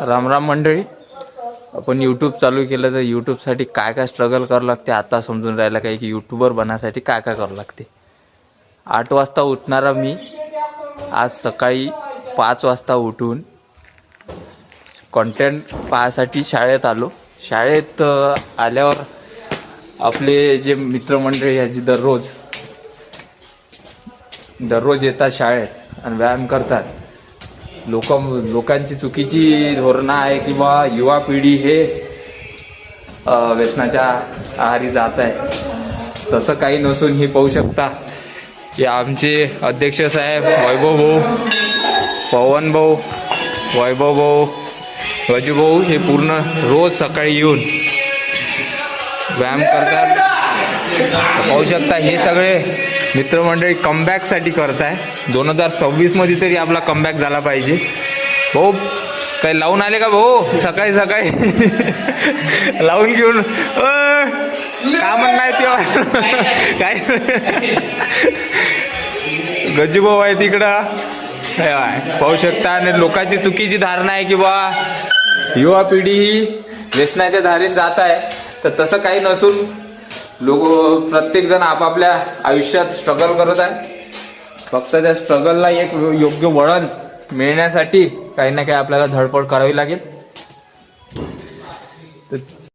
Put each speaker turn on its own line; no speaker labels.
राम राम मंडळी. आपण यूट्यूब चालू केलं तर यूट्यूबसाठी काय काय स्ट्रगल करावं लागते आता समजून राहिलं काय की यूट्यूबर बनायसाठी काय काय करावं लागते. 8 वाजता उठणारा मी आज सकाळी 5 वाजता उठून कंटेंट पाहायसाठी शाळेत आलो. शाळेत आल्यावर आपले जे मित्रमंडळी आहेत जे दररोज येतात शाळेत आणि व्यायाम करतात. लोकांची चुकीची धोरणं आहे की बा युवा पिढी हे व्यसनाच्या आहारी जात आहे. तसं काही नसून हे पाहू शकता की आमचे अध्यक्ष साहेब वैभव भाऊ, पवन भाऊ, वैभव भाऊ, रजू भाऊ हे पूर्ण रोज सकाळी येऊन व्यायाम करतात. पाहू शकता हे सगळे मित्रमंडळी कमबॅकसाठी करत आहे. 2026 तरी आपला कमबॅक झाला पाहिजे. भाऊ काही लावून आले का भाऊ? सकाळी सकाळी लावून घेऊन का म्हणणं आहे तेव्हा काय गज्जू भाऊ आहे तिकडं. पाहू शकता. आणि लोकांची चुकीची धारणा आहे की बा युवा पिढी ही व्यसनाच्या धारीन जात आहे. तर तसं काही नसून प्रत्येक जण आपापल्या आयुष्यात स्ट्रगल करत आहे. फक्त त्या स्ट्रगलला एक योग्य वळण मिळण्यासाठी काही ना काही आपल्याला धडपड करावी लागेल.